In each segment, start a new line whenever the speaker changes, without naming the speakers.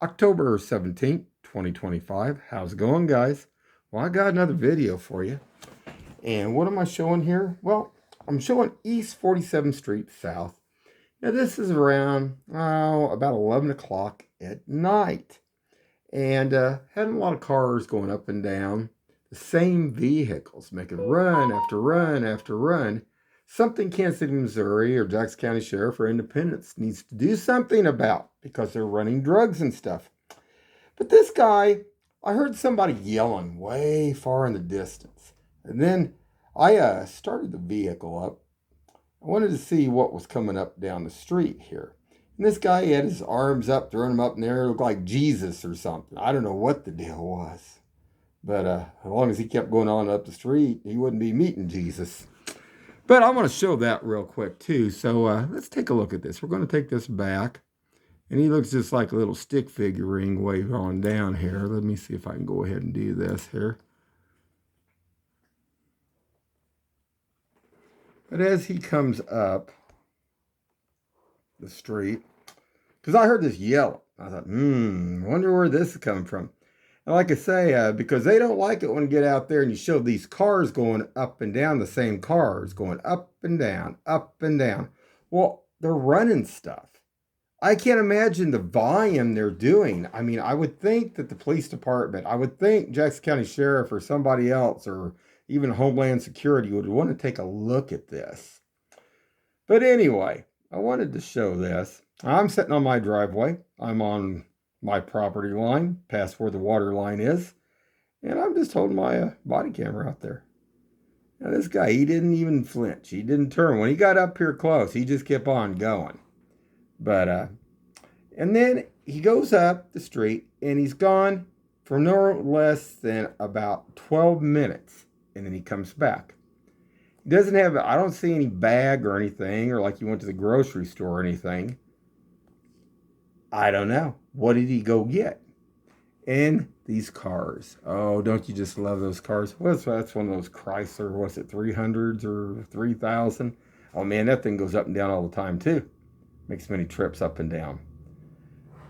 October 17th, 2025. How's it going, guys? Well, I got another video for you. And what am I showing here? Well, I'm showing East 47th Street South. Now, this is around, about 11 o'clock at night. And having a lot of cars going up and down. The same vehicles making run after run after run. Something Kansas City, Missouri, or Jackson County Sheriff or Independence needs to do something about because they're running drugs and stuff. But this guy, I heard somebody yelling way far in the distance. And then I started the vehicle up. I wanted to see what was coming up down the street here. And this guy had his arms up, throwing them up in the air, looked like Jesus or something. I don't know what the deal was. But as long as he kept going on up the street, he wouldn't be meeting Jesus. But I want to show that real quick too. So let's take a look at this. We're going to take this back. And he looks just like a little stick figurine way on down here. Let me see if I can go ahead and do this here. But as he comes up the street, because I heard this yell, I thought, wonder where this is coming from. And like I say, because they don't like it when you get out there and you show these cars going up and down, the same cars going up and down, up and down. Well, they're running stuff. I can't imagine the volume they're doing. I mean, I would think that the police department, I would think Jackson County Sheriff or somebody else or even Homeland Security would want to take a look at this. But anyway, I wanted to show this. I'm sitting on my driveway. I'm on my property line, past where the water line is. And I'm just holding my body camera out there. Now this guy, he didn't even flinch. He didn't turn. When he got up here close, he just kept on going. But, and then he goes up the street and he's gone for no less than about 12 minutes. And then he comes back. He doesn't have, I don't see any bag or anything, or like he went to the grocery store or anything. I don't know. What did he go get? And these cars. Oh, don't you just love those cars? That's one of those Chrysler, what's it, 300s or 3000? Oh man, that thing goes up and down all the time too. Makes many trips up and down.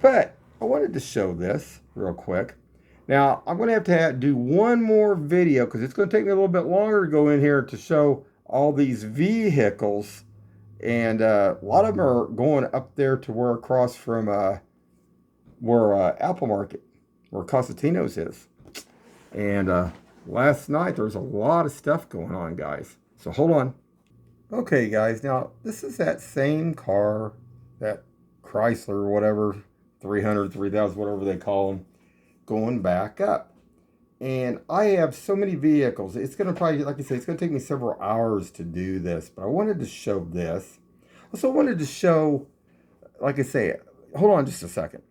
But I wanted to show this real quick. Now, I'm going to have to do one more video because it's going to take me a little bit longer to go in here to show all these vehicles. And a lot of them are going up there to where across from where Apple Market, where Cosentino's is. And last night, there was a lot of stuff going on, guys. So hold on. Okay, guys, now this is that same car, that Chrysler, whatever, 300, 3000, whatever they call them, going back up. And I have so many vehicles. It's going to probably, like I said, it's going to take me several hours to do this, but I wanted to show this. Also wanted to show, like I say, hold on just a second.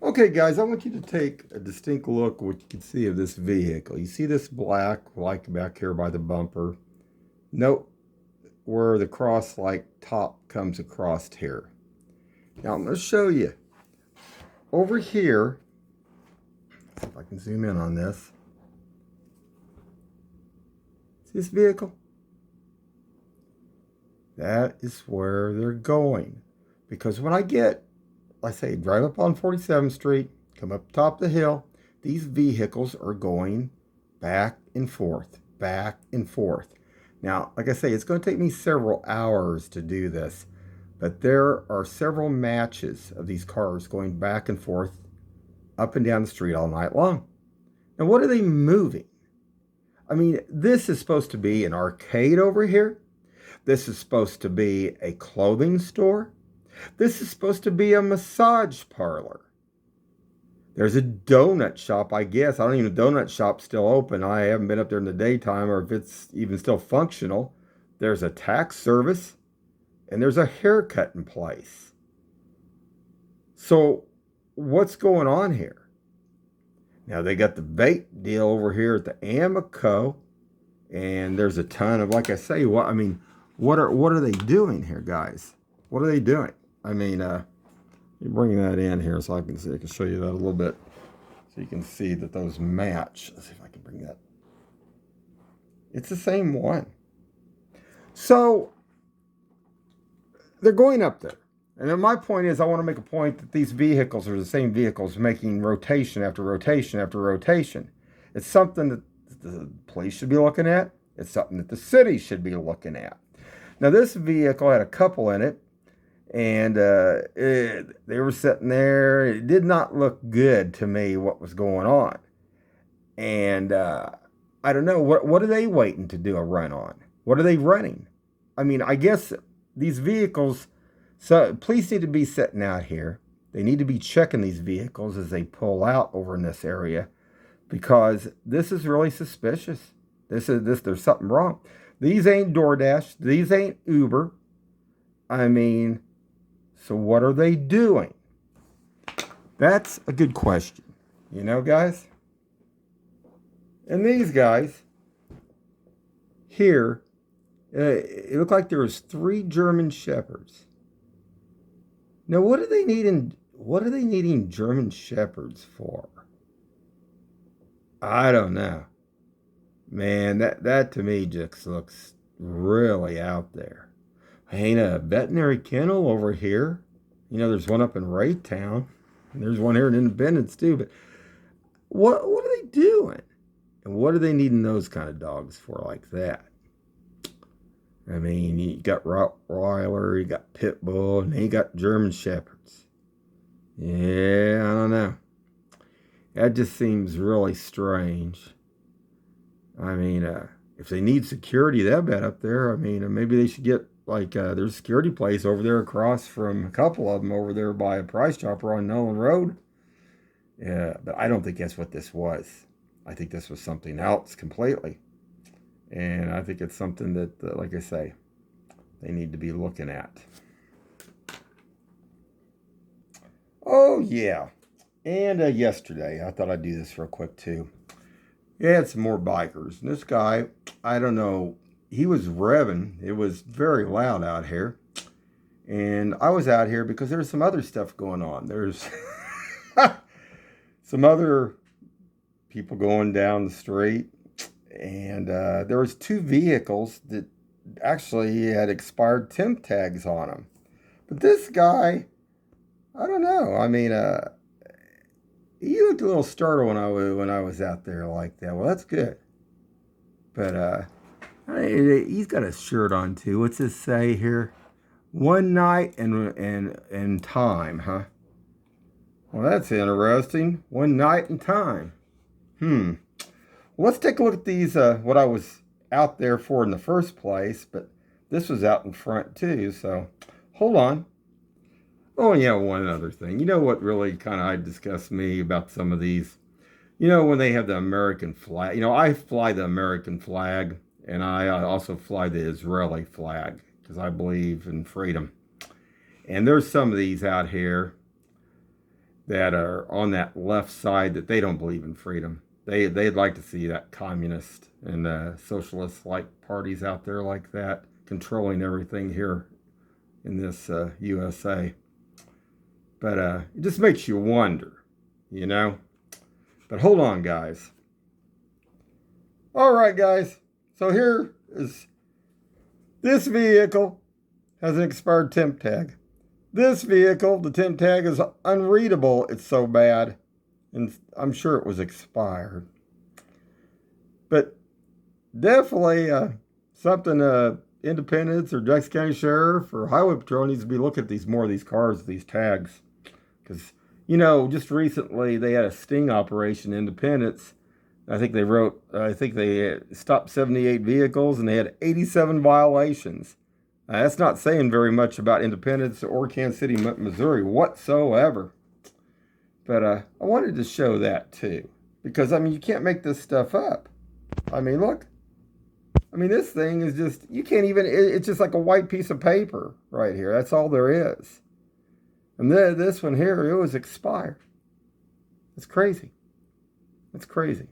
Okay, guys, I want you to take a distinct look what you can see of this vehicle. You see this black, like back here by the bumper. Note where the cross like top comes across here. Now I'm going to show you over here. See if I can zoom in on this. See this vehicle? That is where they're going. Because when I get, I say, drive up on 47th Street, come up top of the hill, these vehicles are going back and forth, back and forth. Now, like I say, it's going to take me several hours to do this, but there are several matches of these cars going back and forth up and down the street all night long. Now, what are they moving? I mean, this is supposed to be an arcade over here. This is supposed to be a clothing store. This is supposed to be a massage parlor. There's a donut shop, I guess. I don't even know if the donut shop's still open. I haven't been up there in the daytime or if it's even still functional. There's a tax service and there's a haircutting place. So what's going on here? Now they got the vape deal over here at the Amoco, and there's a ton of, like I say, what are they doing here, guys? What are they doing? I mean, bringing that in here so I can show you that a little bit, so you can see that those match. Let's see if I can bring that. It's the same one. So they're going up there. And then my point is, I want to make a point that these vehicles are the same vehicles making rotation after rotation after rotation. It's something that the police should be looking at. It's something that the city should be looking at. Now, this vehicle had a couple in it, and they were sitting there. It did not look good to me what was going on. And I don't know, what are they waiting to do a run on? What are they running? I mean, I guess these vehicles, so police need to be sitting out here. They need to be checking these vehicles as they pull out over in this area, because this is really suspicious. There's something wrong. These ain't DoorDash. These ain't Uber. I mean, so what are they doing? That's a good question. You know, guys? And these guys here, it looked like there was 3 German Shepherds. Now, what are they needing German Shepherds for? I don't know. Man, that to me just looks really out there. Ain't a veterinary kennel over here. You know, there's one up in Raytown, and there's one here in Independence too. But what are they doing? And what are they needing those kind of dogs for like that? I mean, you got Rottweiler, you got Pit Bull, and then you got German Shepherds. Yeah, I don't know. That just seems really strange. I mean, if they need security that bad up there, I mean, maybe they should get, like, there's a security place over there across from a couple of them over there by a Price Chopper on Nolan Road. Yeah, but I don't think that's what this was. I think this was something else completely. And I think it's something that, like I say, they need to be looking at. Oh, yeah. And yesterday, I thought I'd do this real quick, too. You had some more bikers. And this guy, I don't know, he was revving. It was very loud out here. And I was out here because there's some other stuff going on. There's some other people going down the street. And there was 2 vehicles that actually had expired temp tags on them. But this guy, I don't know. I mean, he looked a little startled when I was out there like that. Well, that's good. But he's got a shirt on too. What's this say here? One night and time, huh? Well, that's interesting. One night and time. Well, let's take a look at these. What I was out there for in the first place, but this was out in front too. So hold on. Oh, yeah, one other thing. You know what really kind of disgusts me about some of these? You know, when they have the American flag. You know, I fly the American flag, and I also fly the Israeli flag because I believe in freedom. And there's some of these out here that are on that left side that they don't believe in freedom. They'd like to see that communist and socialist-like parties out there like that controlling everything here in this USA. But it just makes you wonder, you know. But hold on, guys. All right, guys. So here is this vehicle has an expired temp tag. This vehicle, the temp tag is unreadable. It's so bad. And I'm sure it was expired. But definitely something Independence or Jackson County Sheriff or Highway Patrol needs to be looking at more of these cars, these tags. Because, you know, just recently they had a sting operation in Independence. I think they stopped 78 vehicles and they had 87 violations. That's not saying very much about Independence or Kansas City, Missouri whatsoever. But I wanted to show that too. Because, I mean, you can't make this stuff up. I mean, look. I mean, this thing is just, you can't even, it's just like a white piece of paper right here. That's all there is. And then this one here, it was expired. It's crazy. It's crazy.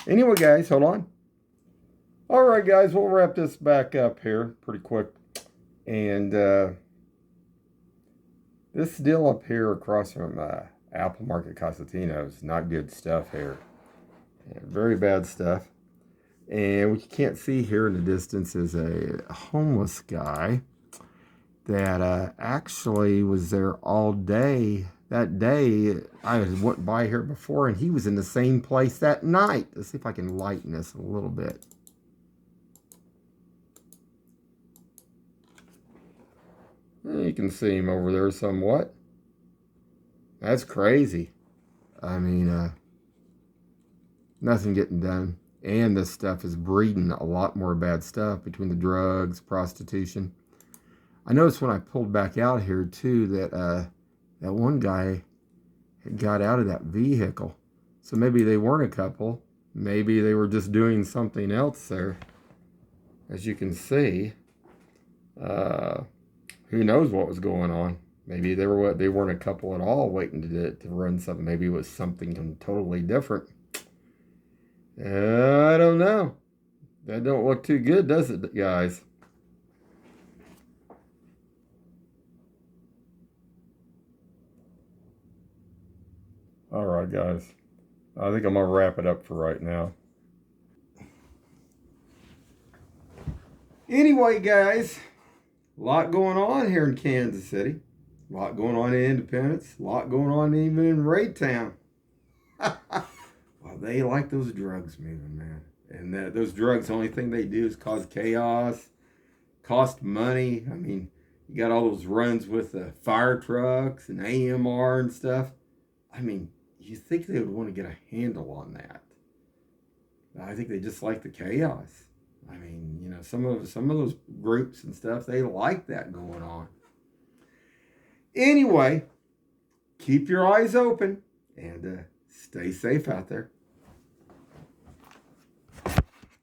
Anyway, guys, hold on. All right, guys, we'll wrap this back up here pretty quick. And this deal up here across from Apple Market Cosentino is not good stuff here. Yeah, very bad stuff. And what you can't see here in the distance is a homeless guy that actually was there all day. That day, I went by here before, and he was in the same place that night. Let's see if I can lighten this a little bit. You can see him over there somewhat. That's crazy. I mean, nothing getting done. And this stuff is breeding a lot more bad stuff between the drugs, prostitution. I noticed when I pulled back out here, too, that that one guy had got out of that vehicle. So maybe they weren't a couple. Maybe they were just doing something else there. As you can see, who knows what was going on. Maybe they weren't a couple at all waiting to run something. Maybe it was something totally different. I don't know. That don't look too good, does it, guys? All right, guys. I think I'm going to wrap it up for right now. Anyway, guys, a lot going on here in Kansas City. A lot going on in Independence. A lot going on even in Raytown. Well, they like those drugs moving, man. And those drugs, the only thing they do is cause chaos, cost money. I mean, you got all those runs with the fire trucks and AMR and stuff. I mean, you think they would want to get a handle on that. I think they just like the chaos. I mean, you know, some of those groups and stuff, they like that going on. Anyway, keep your eyes open and stay safe out there.